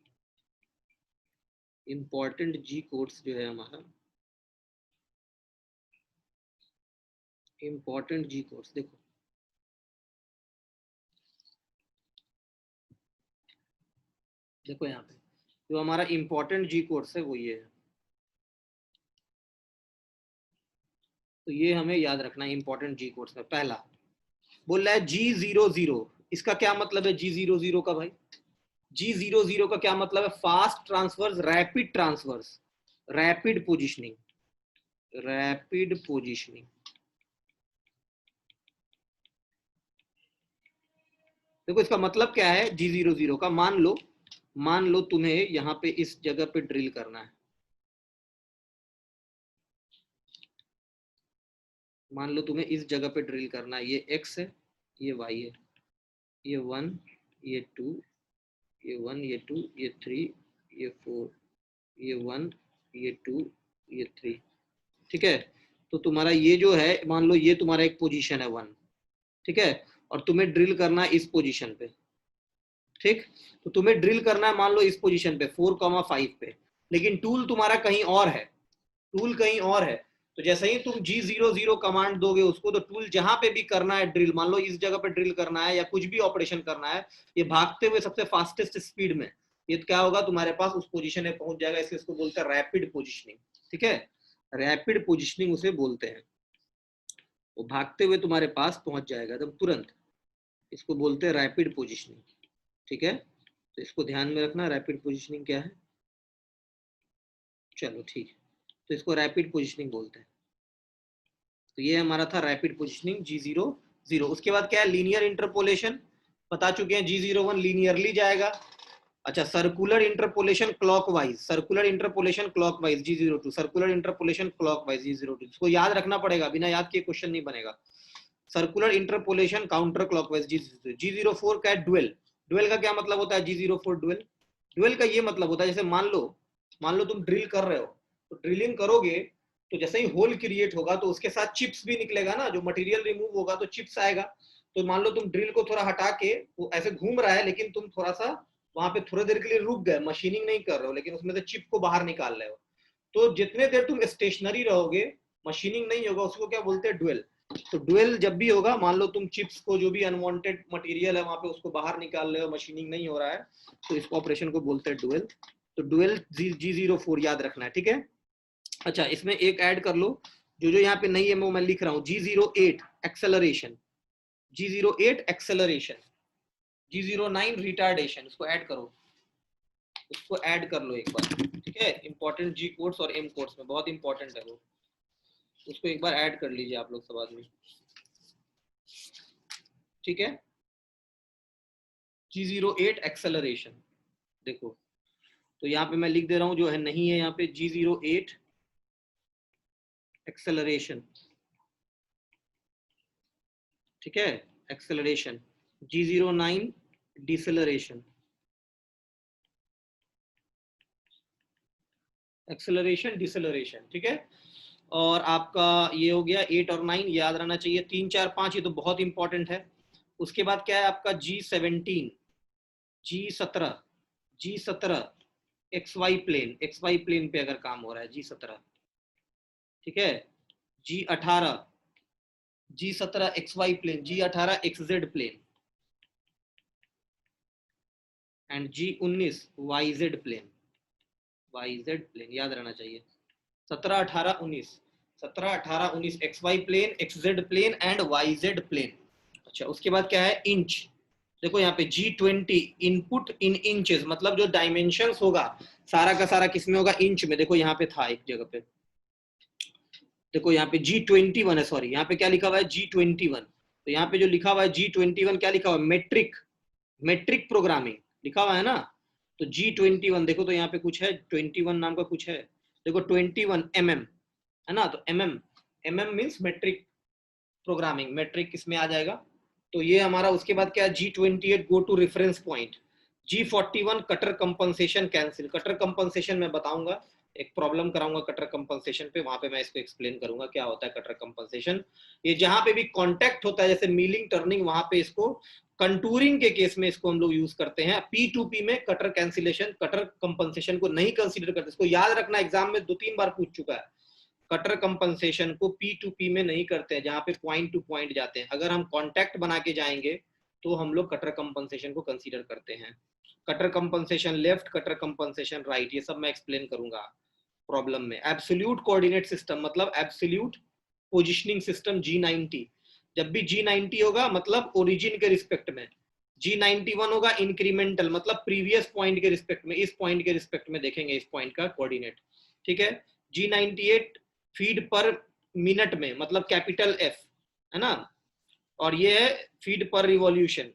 इंपॉर्टेंट जी कोड्स जो है हमारा, इंपॉर्टेंट जी कोड्स देखो, देखो यहाँ पे जो हमारा इंपॉर्टेंट जी कोड्स है वो ये है। तो ये हमें याद रखना है इंपॉर्टेंट जी कोड्स में। पहला बोल रहा है G00, इसका क्या मतलब है G00 का भाई? G00 का क्या मतलब है? Fast transfers, rapid transfers, rapid positioning, rapid positioning. देखो इसका मतलब क्या है G00 का, मान लो तुम्हें यहाँ पे इस जगह पे ड्रिल करना है, मान लो तुम्हें इस जगह पे ड्रिल करना है, ये x है, ये y है, ये 1, ये 2, ये 1, ये 2, ये 3, ये 4, ये 1, ये 2, ये 3, ठीक है। तो तुम्हारा ये जो है, मान लो ये तुम्हारा एक पोजीशन है 1, ठीक है, और तुम्हें ड्रिल करना है इस पोजीशन पे, ठीक। तो तुम्हें ड्रिल करना है मान लो इस पोजीशन पे 4,5 पे, लेकिन टूल तुम्हारा कहीं और है, टूल कहीं और है। तो जैसे ही तुम G00 कमांड दोगे उसको, तो टूल जहां पे भी करना है ड्रिल, मान लो इस जगह पे ड्रिल करना है या कुछ भी ऑपरेशन करना है, ये भागते हुए सबसे फास्टेस्ट स्पीड में ये क्या होगा, तुम्हारे पास उस पोजीशन में पहुंच जाएगा। इसलिए इसको बोलते हैं रैपिड पोजिशनिंग, ठीक है, रैपिड पोजिशनिंग उसे बोलते हैं। वो भागते हुए तुम्हारे पास पहुंच जाएगा एकदम तुरंत, इसको बोलते हैं रैपिड पोजिशनिंग, ठीक है। तो इसको ध्यान में रखना, रैपिड पोजिशनिंग क्या है। चलो ठीक है, तो इसको रैपिड पोजिशनिंग बोलते हैं। तो ये हमारा था रैपिड पोजिशनिंग G00। उसके बाद क्या है, लीनियर इंटरपोलेशन बता चुके हैं, G01 लीनियरली जाएगा। अच्छा, circular interpolation clockwise, circular interpolation clockwise G02, circular interpolation clockwise G02, इसको याद रखना पड़ेगा, बिना याद किए क्वेश्चन नहीं बनेगा। Circular interpolation counter clockwise G04 का ड्यूल, ड्यूल का क्या मतलब होता है G04 ड्यूल, ड्यूल का ये मतलब होता है जैसे मान लो तुम ड्रिल कर रहे हो, तो ड्रिलिंग करोगे तो जैसे ही होल क्रिएट होगा तो उसके साथ चिप्स भी निकलेगा ना, जो मटेरियल रिमूव होगा तो चिप्स आएगा। तो मान लो तुम ड्रिल को थोड़ा हटा के, वो ऐसे घूम रहा है लेकिन तुम थोड़ा सा वहां पे थोड़ी देर के लिए रुक गए, मशीनिंग नहीं कर रहे हो, लेकिन उसमें से चिप को बाहर निकाल रहे हो। तो जितने देर तुम स्टेशनरी रहोगे, मशीनिंग नहीं होगा, उसको क्या बोलते हैं, ड्यूल। तो ड्यूल जब भी होगा, मान लो तुम चिप्स को, जो भी अनवांटेड मटेरियल है वहां पे, उसको बाहर निकाल रहे हो, मशीनिंग नहीं हो रहा है, तो इस ऑपरेशन को बोलते हैं ड्यूल। तो ड्यूल G04 याद रखना है, ठीक है। अच्छा, इसमें एक ऐड कर लो, जो यहाँ पे नहीं है वो मैं लिख रहा हूँ, G08 acceleration, G08 acceleration, G09 retardation, उसको ऐड करो, उसको ऐड कर लो एक बार, ठीक है। इंपॉर्टेंट जी कोड्स और एम कोड्स में बहुत इंपॉर्टेंट है वो, उसको एक बार ऐड कर लीजिए आप लोग सब आदमी, ठीक है। G08 एक्सेलरेशन, देखो तो यहाँ पे मैं लिख दे रहा हूँ, जो है नहीं है यहाँ पे, G08 एक्सेलरेशन, ठीक है, acceleration. G09 deceleration, acceleration deceleration, ठीक है। और आपका ये हो गया 8 और 9 याद रहना चाहिए, 3 4 5 ये तो बहुत इंपॉर्टेंट है। उसके बाद क्या है आपका G17, G17, G17 XY plane, XY plane पे अगर काम हो रहा है G17, ठीक है। G18, G17 XY plane, G18 XZ plane, and G19 YZ plane, YZ plane याद रहना चाहिए। 17 18 19, 17 18 19 XY plane, XZ plane and YZ plane. अच्छा, उसके बाद क्या है, इंच, देखो यहाँ पे G20 इनपुट इन इंचेस, मतलब जो डायमेंशंस होगा सारा का सारा किसमें होगा, इंच में। देखो यहाँ पे था एक जगह पे, देखो यहाँ पे G21 है, सॉरी यहाँ पे क्या लिखा हुआ है G21, तो यहाँ पे जो लिखा हुआ है G21 क्या लिखा हुआ है, मेट्रिक प्रोग्रामिंग लिखा हुआ है ना। तो G21 देखो, तो यहाँ पे कुछ है 21 नाम का कुछ है, देखो 21 mm है ना, तो mm means metric programming, metric इसमें आ जाएगा। तो ये हमारा, उसके बाद क्या है G28 go to reference point, G41 cutter compensation cancel. Cutter compensation मैं बताऊंगा, एक प्रॉब्लम कराऊंगा कटर कंपनसेशन पे, वहां पे मैं इसको एक्सप्लेन करूंगा क्या होता है कटर कंपनसेशन। ये जहां पे भी कांटेक्ट होता है जैसे मिलिंग टर्निंग, वहां पे इसको कंटूरिंग के केस में इसको हम लोग यूज करते हैं। P2P में कटर कैंसिलेशन, कटर कंपनसेशन को नहीं कंसीडर करते, इसको याद रखना, एग्जाम में 2-3 बार पूछ चुका है। कटर कंपनसेशन को P2P में नहीं करते हैं, जहां पे पॉइंट टू पॉइंट जाते हैं। अगर हम कॉन्टैक्ट बना के जाएंगे तो हम लोग कटर कंपनसेशन को कंसीडर करते हैं। Cutter compensation left, cutter compensation right, ये सब मैं एक्सप्लेन करूंगा प्रॉब्लम में। एब्सोल्यूट कोऑर्डिनेट सिस्टम मतलब एब्सोल्यूट पोजिशनिंग सिस्टम G90, जब भी G90 होगा मतलब ओरिजिन के रिस्पेक्ट में, G91 होगा इंक्रीमेंटल मतलब प्रीवियस पॉइंट के रिस्पेक्ट में, इस पॉइंट के रिस्पेक्ट में देखेंगे इस पॉइंट का कोऑर्डिनेट, ठीक है। G98 फीड पर मिनट में मतलब कैपिटल F है ना, और ये है फीड पर रिवॉल्यूशन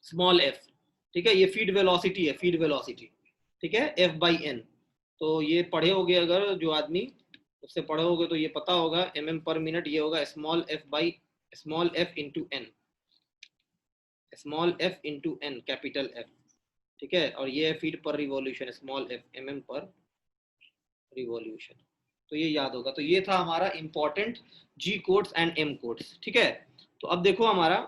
स्मॉल f, ठीक है। ये फीड वेलोसिटी है, फीड वेलोसिटी, ठीक है, F/n। तो ये पढ़े होगे, अगर जो आदमी उससे पढ़े होगे तो ये पता होगा, mm पर मिनट ये होगा small f into n, small f into n capital F, ठीक है। और ये है फीड पर रिवॉल्यूशन स्मॉल f mm पर रिवॉल्यूशन, तो ये याद होगा। तो ये था हमारा important G codes and M codes, ठीक है। तो अब देखो हमारा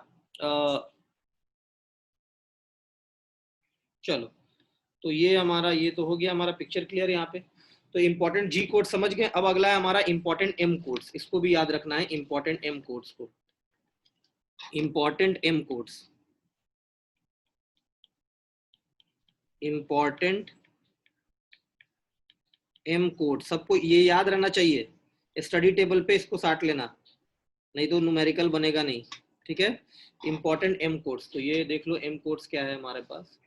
चलो, तो ये हमारा, ये तो हो गया हमारा पिक्चर क्लियर यहाँ पे। तो इंपॉर्टेंट G कोड समझ गए। अब अगला है हमारा इंपॉर्टेंट M कोड्स, इसको भी याद रखना है, इंपॉर्टेंट M कोड्स को, important M codes, important M code, सबको ये याद रहना चाहिए। स्टडी टेबल पे इसको साट लेना, नहीं तो न्यूमेरिकल बनेगा नहीं, ठीक है। इंपॉर्टेंट M कोड्स, तो ये देख लो M कोड्स क्या है हमारे पास।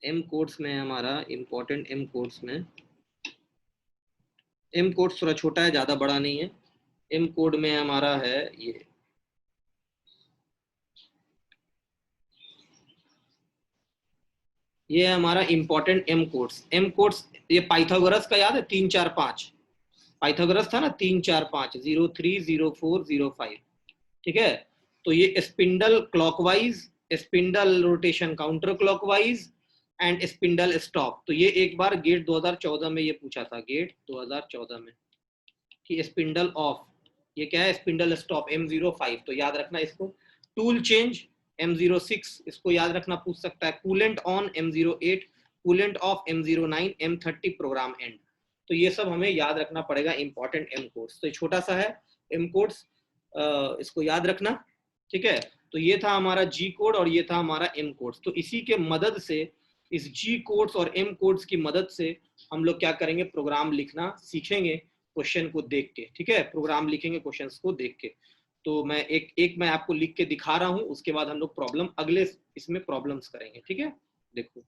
M कोड्स में हमारा इंपॉर्टेंट M कोड्स में, M कोड्स थोड़ा छोटा है, ज्यादा बड़ा नहीं है। M कोड में हमारा है ये है हमारा important M codes. M codes ये पाइथागोरस का याद है 3 4 5, पाइथागोरस था ना 3 4 5, 0 3 0 4 0 5, ठीक है। तो ये spindle clockwise, spindle rotation counter clockwise and spindle stop. तो ये एक बार गेट 2014 में ये पूछा था, गेट 2014 में, कि स्पिंडल ऑफ, ये क्या है स्पिंडल स्टॉप M05, तो याद रखना इसको। टूल चेंज M06, इसको याद रखना, पूछ सकता है। Coolant on M08, coolant off M09, M30 program end. तो ये सब हमें याद रखना पड़ेगा इंपॉर्टेंट M कोड्स। तो छोटा सा है M कोड्स, इसको याद रखना, ठीक है। तो ये था हमारा G कोड और ये था हमारा M कोड्स। तो इसी के मदद से, इस G कोड्स और M कोड्स की मदद से हम लोग क्या करेंगे, प्रोग्राम लिखना सीखेंगे क्वेश्चन को देख के, ठीक है। प्रोग्राम लिखेंगे क्वेश्चंस को देख के। तो मैं एक मैं आपको लिख के दिखा रहा हूं, उसके बाद हम लोग प्रॉब्लम अगले इसमें प्रॉब्लम्स करेंगे, ठीक है। देखो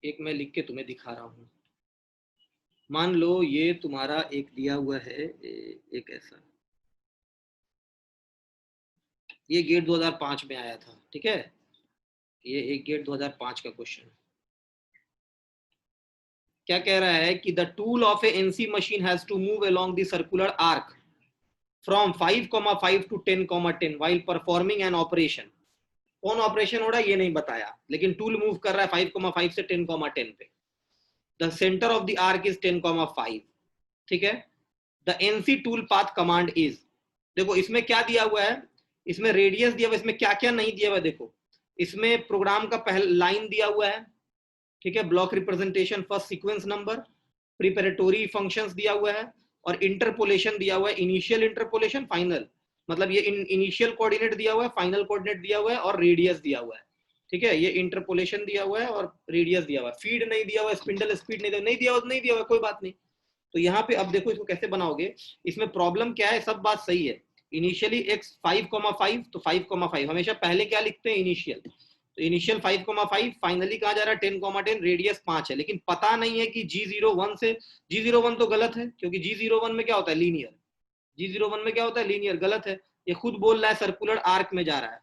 एक मैं लिख के तुम्हें दिखा रहा हूं। मान लो ये तुम्हारा एक दिया हुआ है, एक ऐसा, ये गेट 2005 में आया था, ठीक है। ये एक गेट 2005 का क्वेश्चन क्या कह रहा है कि the tool of a NC machine has to move along the circular arc from 5,5 to 10,10 while performing an operation। कौन ऑपरेशन हो रहा है ये नहीं बताया, लेकिन टूल मूव कर रहा है 5,5 से 10,10 पे। The centre of the arc is 10,5, ठीक है। The NC tool path command is, देखो इसमें क्या दिया हुआ है, इसमें रेडियस दिया हुआ है, इसमें क्या क्या नहीं दिया हुआ है। देखो इसमें प्रोग्राम का पहला लाइन दिया हुआ है, ठीक है। Block representation, first sequence number, preparatory functions दिया हुआ है, और इंटरपोलेशन दिया हुआ है, इनिशियल इंटरपोलेशन, फाइनल, मतलब ये इनिशियल कोऑर्डिनेट दिया हुआ है, फाइनल कोऑर्डिनेट दिया हुआ है, और रेडियस दिया हुआ है, ठीक है। ये इंटरपोलेशन दिया हुआ है और रेडियस दिया हुआ है। फीड नहीं दिया हुआ है, स्पिंडल स्पीड नहीं दिया हुआ, कोई बात नहीं। तो यहाँ पे अब देखो इसको कैसे बनाओगे। इसमें प्रॉब्लम क्या है, सब बात सही है। इनिशियली x 5,5, तो 5,5 हमेशा पहले क्या लिखते हैं, इनिशियल। तो इनिशियल 5,5, फाइनली कहा जा रहा है 10,10, रेडियस 5 है, लेकिन पता नहीं है कि G01 से, G01 तो गलत है क्योंकि G01 में क्या होता है, लीनियर। G01 में क्या होता है, लीनियर, गलत है। ये खुद बोल रहा है सर्कुलर आर्क में जा रहा है,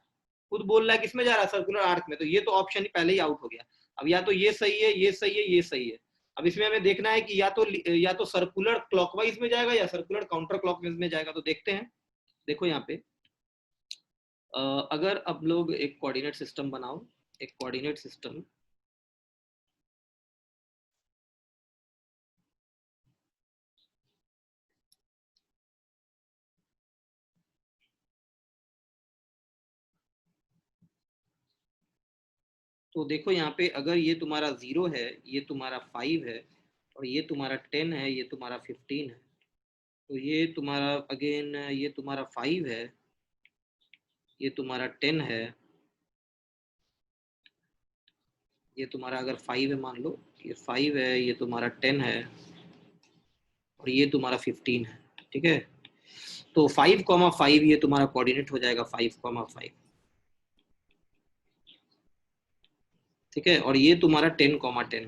खुद बोल रहा है किस में जा रहा है, सर्कुलर आर्क में, तो ये तो ऑप्शन पहले ही आउट हो गया। अब या तो ये सही है, ये सही है, ये सही है। अब इसमें हमें देखना है कि या तो सर्कुलर क्लॉकवाइज में जाएगा या सर्कुलर काउंटर क्लॉकवाइज में जाएगा। तो देखते हैं। देखो यहाँ पे अगर अब लोग एक कोऑर्डिनेट सिस्टम बनाओ, एक कोऑर्डिनेट सिस्टम, तो देखो यहाँ पे अगर ये तुम्हारा 0 है, ये तुम्हारा 5 है, और ये तुम्हारा 10 है, ये तुम्हारा 15 है, तो ये तुम्हारा अगेन ये तुम्हारा 5 है, ये तुम्हारा 10 है, ये तुम्हारा अगर 5 है मान लो, ये 5 है, ये तुम्हारा 10 है, और ये तुम्हारा 15 है। ठीक है, तो 5,5 ये तुम्हारा कोऑर्डिनेट हो जाएगा 5,5। ठीक है, और ये तुम्हारा 10,10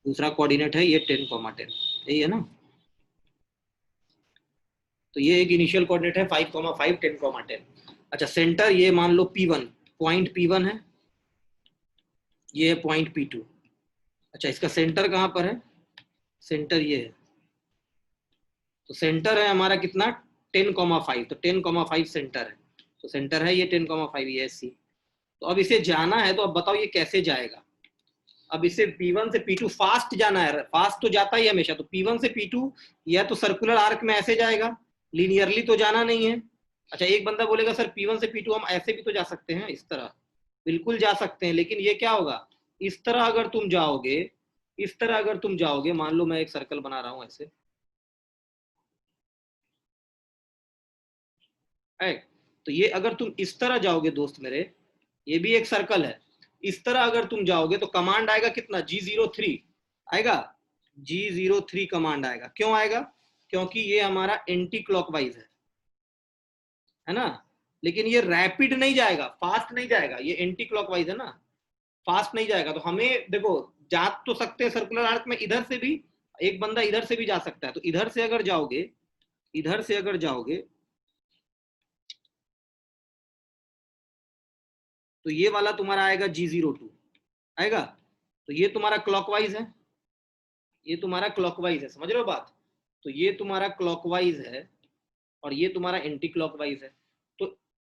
दूसरा कोऑर्डिनेट है, ये 10,10, यही है ना। तो ये एक इनिशियल कोऑर्डिनेट है 5,5, 10,10। अच्छा, सेंटर ये मान लो P1, पॉइंट P1 है, ये है पॉइंट P2। अच्छा, इसका सेंटर कहाँ पर है, सेंटर ये है, तो सेंटर है हमारा कितना, 10,5, तो 10,5 सेंटर है, तो सेंटर है ये 10,5, ये सी। तो अब इसे जाना है, तो अब बताओ ये कैसे जाएगा। अब इसे P1 से P2 फास्ट जाना है, फास्ट तो जाता ही हमेशा, तो P1 से P2 या तो सर्कुलर आर्क में ऐसे जाएगा, लीनियरली तो जाना नहीं है। अच्छा, एक बंदा बोलेगा सर P1 से P2 हम ऐसे भी तो जा सकते हैं, इस तरह, बिल्कुल जा सकते हैं, लेकिन ये क्या होगा, इस तरह अगर तुम जाओगे, इस तरह अगर तुम जाओगे, मान लो मैं एक सर्कल बना रहा हूं ऐसे है, तो ये अगर तुम इस तरह जाओगे दोस्त मेरे, ये भी एक सर्कल है, इस तरह अगर तुम जाओगे तो कमांड आएगा कितना, G03 आएगा, G03 कमांड आएगा। क्यों आएगा, क्योंकि ये हमारा एंटी क्लॉकवाइज है ना, लेकिन ये रैपिड नहीं जाएगा, फास्ट नहीं जाएगा, ये एंटी क्लॉकवाइज है ना, फास्ट नहीं जाएगा। तो हमें देखो, जा तो सकते हैं सर्कुलर आर्क में इधर से भी, एक बंदा इधर से भी जा सकता है, तो इधर से अगर जाओगे, इधर से अगर जाओगे, तो ये वाला तुम्हारा आएगा G02 आएगा, तो ये तुम्हारा क्लॉकवाइज है, ये तुम्हारा क्लॉकवाइज है, समझ रहे हो बात। तो ये तुम्हारा क्लॉकवाइज है और ये तुम्हारा एंटी क्लॉकवाइज है। तो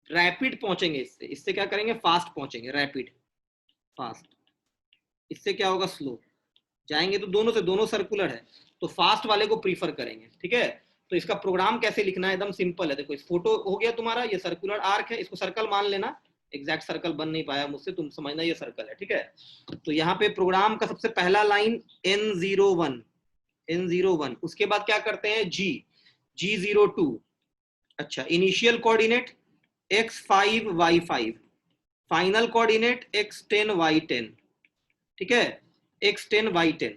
रैपिड पहुंचेंगे, इससे इससे क्या करेंगे, फास्ट पहुंचेंगे, रैपिड फास्ट। इससे क्या होगा, स्लो जाएंगे, तो दोनों से, दोनों सर्कुलर है, तो फास्ट वाले को प्रीफर करेंगे। ठीक है, तो इसका प्रोग्राम कैसे लिखना है, एकदम सिंपल है। देखो, इस फोटो हो गया तुम्हारा, ये सर्कुलर आर्क है, इसको सर्कल मान लेना, एग्जैक्ट सर्कल बन नहीं पाया मुझसे, तुम समझना ये सर्कल है। ठीक है, तो यहाँ पे प्रोग्राम का सबसे पहला लाइन N01, N01, उसके बाद क्या करते हैं, G02। अच्छा, initial coordinate x5 y5, final coordinate x10 y10। ठीक है, x10 y10।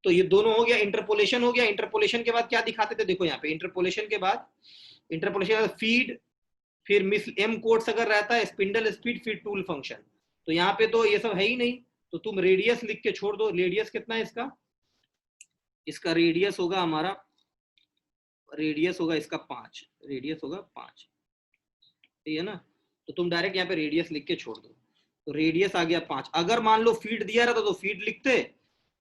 तो ये दोनों हो गया, इंटरपोलेशन हो गया। इंटरपोलेशन के बाद क्या दिखाते थे, देखो यहाँ पे इंटरपोलेशन के बाद, इंटरपोलेशन फीड, फिर मिस एम कोड्स अगर रहता है, स्पिंडल स्पीड, फिर टूल फंक्शन। तो यहाँ पे तो ये सब है ही नहीं, तो तुम रेडियस लिख के छोड़ दो। रेडियस कितना है इसका, इसका रेडियस होगा हमारा, रेडियस होगा इसका 5, रेडियस होगा 5, ठीक है ना। तो तुम डायरेक्ट यहाँ पे रेडियस लिख के छोड़ दो, तो रेडियस आ गया 5। अगर मान लो फीड दिया रहता तो फीड लिखते,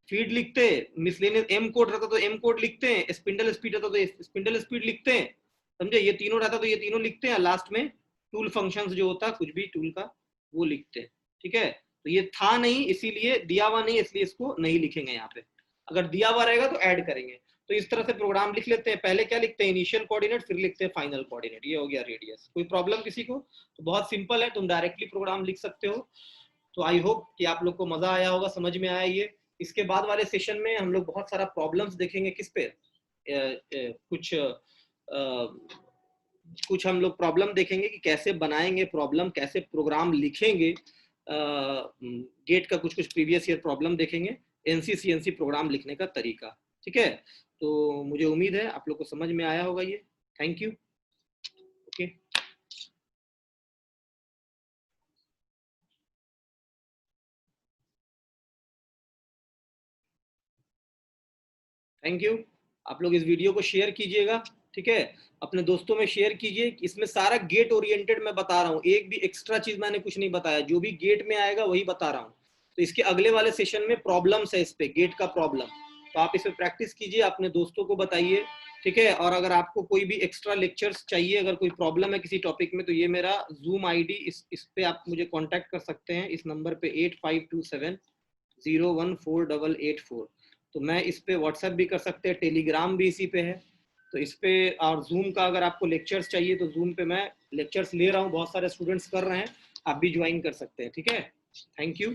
फीड लिखते, मिसलेनियस एम कोड रहता तो एम कोड लिखते हैं, स्पिंडल स्पीड रहता तो स्पिंडल स्पीड लिखते हैं, समझे। ये तीनों रहता तो ये तीनों लिखते हैं, लास्ट में टूल फंक्शंस जो होता है कुछ भी टूल का, वो लिखते हैं। ठीक है, तो ये था नहीं, इसीलिए दिया हुआ नहीं, इसलिए इसको नहीं लिखेंगे यहाँ पे। अगर दिया हुआ रहेगा तो ऐड करेंगे। तो इस तरह से प्रोग्राम लिख लेते हैं, पहले क्या लिखते हैं, इनिशियल कोऑर्डिनेट, फिर लिखते हैं फाइनल कोऑर्डिनेट, ये हो गया रेडियस। कोई प्रॉब्लम किसी को, तो बहुत सिंपल है, तुम डायरेक्टली प्रोग्राम लिख सकते हो। तो आई होप कि आप लोग को मजा आया होगा, समझ में आया ये। इसके बाद वाले सेशन में हम लोग बहुत सारा प्रॉब्लम्स देखेंगे, किस पे, कुछ हम लोग प्रॉब्लम देखेंगे कि कैसे बनाएंगे प्रॉब्लम, कैसे प्रोग्राम लिखेंगे। गेट का कुछ कुछ प्रीवियस ईयर प्रॉब्लम देखेंगे, NC-CNC प्रोग्राम लिखने का तरीका। ठीक है, तो मुझे उम्मीद है आप लोग को समझ में आया होगा ये। Thank you. Okay. Thank you. आप लोग इस वीडियो को शेयर कीजिएगा, ठीक है, अपने दोस्तों में शेयर कीजिए। इसमें सारा गेट ओरिएंटेड मैं बता रहा हूँ, एक भी एक्स्ट्रा चीज मैंने कुछ नहीं बताया, जो भी गेट में आएगा वही बता रहा हूँ। तो इसके अगले वाले सेशन में प्रॉब्लम्स है, इस पे गेट का प्रॉब्लम, तो आप इस पे प्रैक्टिस कीजिए, अपने दोस्तों को बताइए, ठीक है। और अगर आपको कोई भी एक्स्ट्रा लेक्चर्स चाहिए, अगर कोई प्रॉब्लम है किसी टॉपिक में, तो ये मेरा जूम आईडी, इस पे आप मुझे कांटेक्ट कर सकते हैं, इस नंबर पे 8527014884। तो मैं इस पे व्हाट्सएप भी कर सकते हैं, टेलीग्राम भी इसी पे है। तो इस पे, और जूम का अगर आपको लेक्चर्स चाहिए तो जूम पे मैं लेक्चर्स ले रहा हूँ, बहुत सारे स्टूडेंट्स कर रहे हैं, आप भी ज्वाइन कर सकते हैं, ठीक है। Thank you.